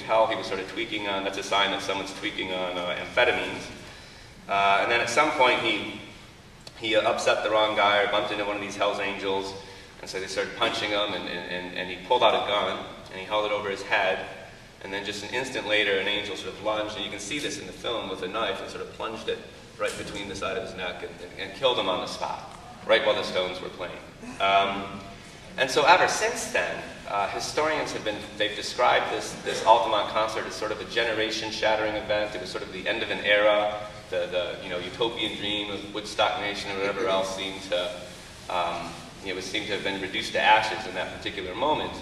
tell he was sort of tweaking on, that's a sign that someone's tweaking on amphetamines. And then at some point he upset the wrong guy or bumped into one of these Hell's Angels, and so they started punching him, and he pulled out a gun, and he held it over his head, and then just an instant later an angel sort of lunged, and you can see this in the film with a knife, and sort of plunged it right between the side of his neck and killed him on the spot, right while the Stones were playing. And so ever since then, historians they've described this Altamont concert as sort of a generation-shattering event. It was sort of the end of an era. The utopian dream of Woodstock Nation or whatever else seemed to have been reduced to ashes in that particular moment.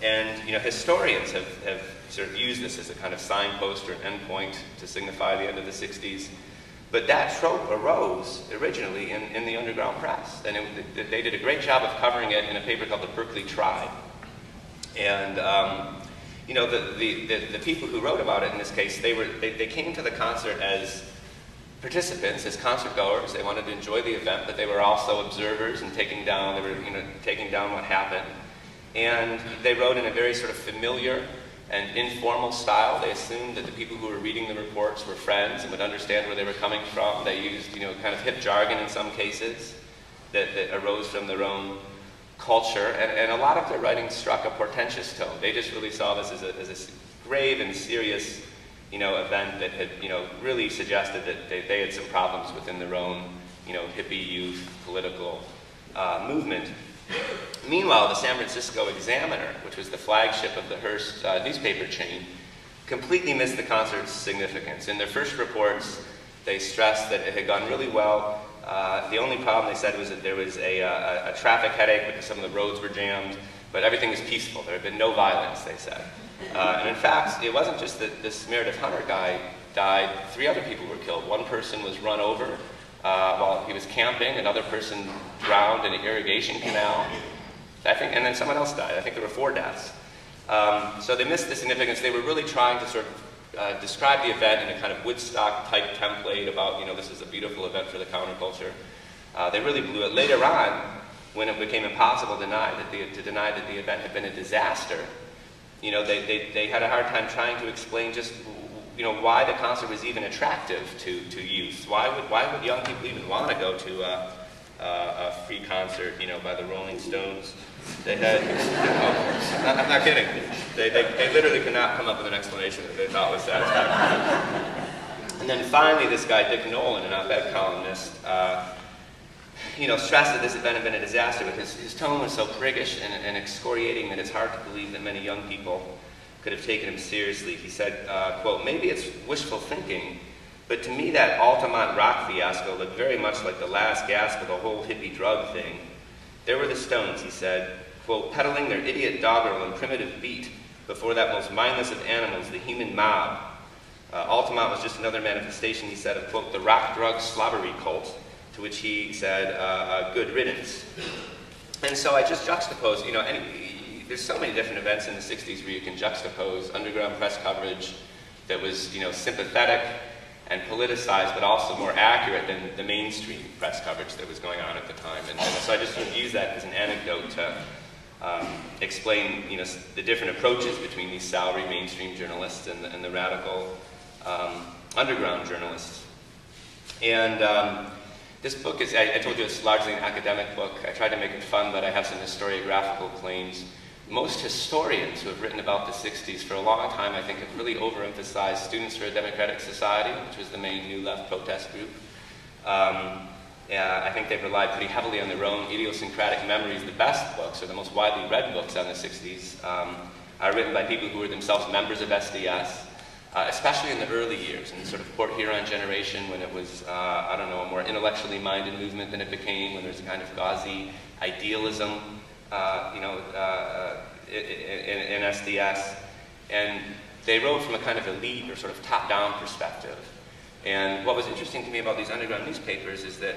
And historians have sort of used this as a kind of signpost or an endpoint to signify the end of the 60s. But that trope arose originally in the underground press, and they did a great job of covering it in a paper called the Berkeley Tribe. And the people who wrote about it in this case, they came to the concert as participants, as concert goers. They wanted to enjoy the event, but they were also observers and taking down what happened. And they wrote in a very sort of familiar and informal style. They assumed that the people who were reading the reports were friends and would understand where they were coming from. They used, kind of hip jargon in some cases that arose from their own culture. And a lot of their writing struck a portentous tone. They just really saw this as a grave and serious, event that had, really suggested that they had some problems within their own, hippie youth political movement. Meanwhile, the San Francisco Examiner, which was the flagship of the Hearst newspaper chain, completely missed the concert's significance. In their first reports, they stressed that it had gone really well. The only problem, they said, was that there was a traffic headache because some of the roads were jammed, but everything was peaceful. There had been no violence, they said. And in fact, it wasn't just that this Meredith Hunter guy died. 3 other people were killed. One person was run over while he was camping. Another person drowned in an irrigation canal. And then someone else died. I think there were 4 deaths. So they missed the significance. They were really trying to sort of describe the event in a kind of Woodstock-type template about, this is a beautiful event for the counterculture. They really blew it. Later on, when it became impossible to deny that the event had been a disaster, they had a hard time trying to explain just why the concert was even attractive to youth. Why would young people even want to go to a free concert, by the Rolling Stones? They had, I'm not kidding. They literally could not come up with an explanation that they thought was satisfactory. And then finally, this guy Dick Nolan, an op-ed columnist, stressed that this event had been a disaster because his tone was so priggish and excoriating that it's hard to believe that many young people could have taken him seriously. He said, quote, "Maybe it's wishful thinking, but to me that Altamont rock fiasco looked very much like the last gasp of the whole hippie drug thing. There were the Stones," he said, quote, "peddling their idiot doggerel and primitive beat before that most mindless of animals, the human mob. Altamont was just another manifestation," he said, of, quote, "the rock drug slobbery cult," to which he said, "good riddance." And so I just juxtaposed, there's so many different events in the 60s where you can juxtapose underground press coverage that was, sympathetic and politicized, but also more accurate than the mainstream press coverage that was going on at the time. And so I just sort of use that as an anecdote to explain, the different approaches between these salary mainstream journalists and the radical underground journalists. And this book is, I told you, it's largely an academic book. I tried to make it fun, but I have some historiographical claims. Most historians who have written about the 60s for a long time, I think, have really overemphasized Students for a Democratic Society, which was the main New Left protest group. I think they've relied pretty heavily on their own idiosyncratic memories. The best books, or the most widely read books on the 60s, are written by people who were themselves members of SDS, especially in the early years, in the sort of Port Huron generation, when it was, a more intellectually minded movement than it became, when there's a kind of gauzy idealism in SDS. And they wrote from a kind of elite or sort of top-down perspective. And what was interesting to me about these underground newspapers is that,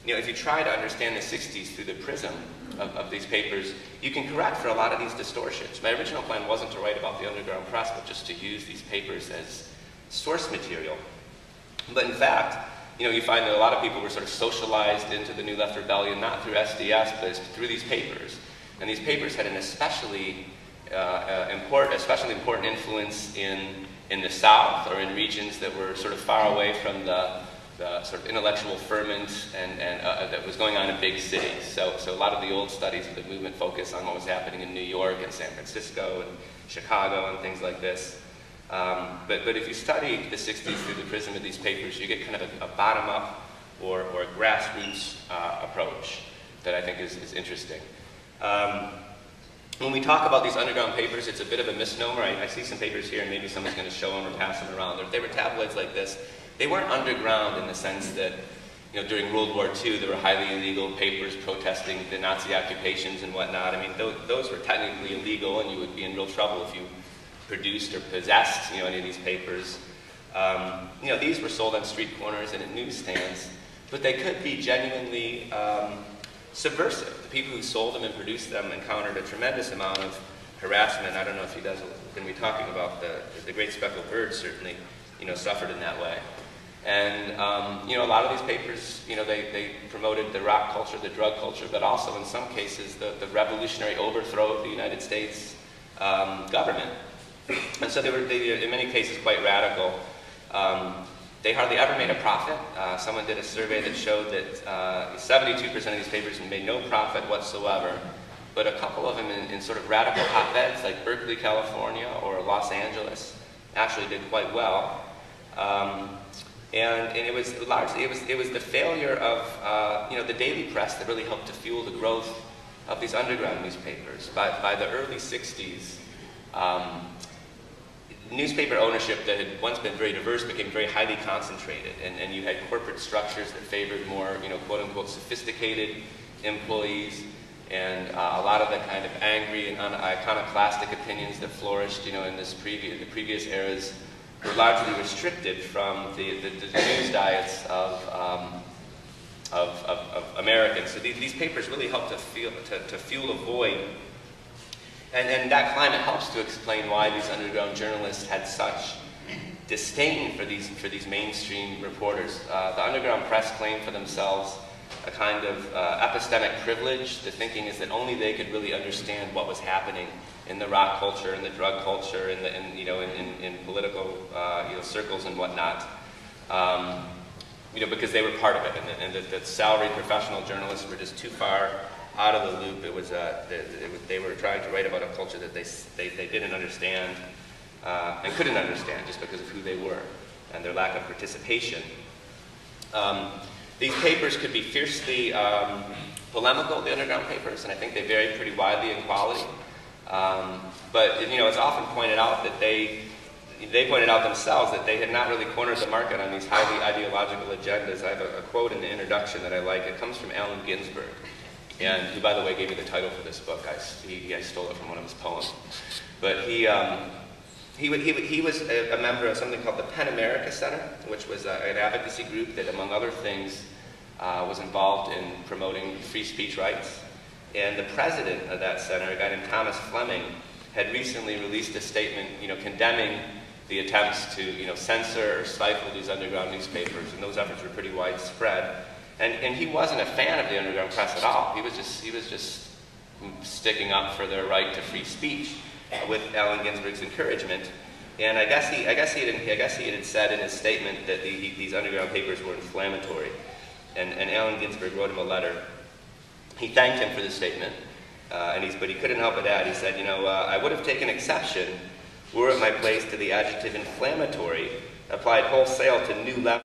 if you try to understand the 60s through the prism of these papers, you can correct for a lot of these distortions. My original plan wasn't to write about the underground press, but just to use these papers as source material. But in fact, you find that a lot of people were sort of socialized into the New Left rebellion, not through SDS, but through these papers. And these papers had an especially especially important influence in the South or in regions that were sort of far away from the sort of intellectual ferment that was going on in big cities. So a lot of the old studies of the movement focus on what was happening in New York and San Francisco and Chicago and things like this. But if you study the 60s through the prism of these papers, you get kind of a bottom-up or grassroots approach that I think is interesting. When we talk about these underground papers, it's a bit of a misnomer. I see some papers here, and maybe someone's going to show them or pass them around. If they were tabloids like this, they weren't underground in the sense that, you know, during World War II, there were highly illegal papers protesting the Nazi occupations and whatnot. I mean, those were technically illegal, and you would be in real trouble if you produced or possessed, you know, any of these papers. You know, these were sold on street corners and at newsstands, but they could be genuinely subversive. The people who sold them and produced them encountered a tremendous amount of harassment. I don't know if you guys are going to be talking about the great speckled bird certainly, you know, suffered in that way. And, you know, a lot of these papers, you know, they promoted the rock culture, the drug culture, but also in some cases the revolutionary overthrow of the United States government. And so they were, in many cases, quite radical. They hardly ever made a profit. Someone did a survey that showed that 72% of these papers made no profit whatsoever, but a couple of them in sort of radical hotbeds like Berkeley, California, or Los Angeles actually did quite well. And it was largely, it was the failure of you know, the daily press that really helped to fuel the growth of these underground newspapers. By the early 60s, newspaper ownership that had once been very diverse became very highly concentrated, and you had corporate structures that favored more, you know, quote-unquote sophisticated employees, and a lot of the kind of angry and iconoclastic opinions that flourished, you know, in the previous eras were largely restricted from the news diets of Americans. So these papers really helped to fuel a void. And that climate helps to explain why these underground journalists had such disdain for these mainstream reporters. The underground press claimed for themselves a kind of epistemic privilege. The thinking is that only they could really understand what was happening in the rock culture and the drug culture and you know, in political you know, circles and whatnot. You know, because they were part of it, and the salaried professional journalists were just too far out of the loop. It was they were trying to write about a culture that they didn't understand and couldn't understand just because of who they were and their lack of participation. These papers could be fiercely polemical, the underground papers, and I think they vary pretty widely in quality. But you know, it's often pointed out that they pointed out themselves that they had not really cornered the market on these highly ideological agendas. I have a quote in the introduction that I like. It comes from Allen Ginsberg, and who, by the way, gave me the title for this book. I stole it from one of his poems. But he was a member of something called the PEN America Center, which was an advocacy group that, among other things, was involved in promoting free speech rights. And the president of that center, a guy named Thomas Fleming, had recently released a statement, you know, condemning the attempts to, you know, censor or stifle these underground newspapers, and those efforts were pretty widespread. And he wasn't a fan of the underground press at all. He was just sticking up for their right to free speech with Allen Ginsberg's encouragement. And I guess he had said in his statement that these underground papers were inflammatory. And Allen Ginsberg wrote him a letter. He thanked him for the statement, but he couldn't help but add. He said, you know, I would have taken exception were it my place to the adjective inflammatory applied wholesale to new levels.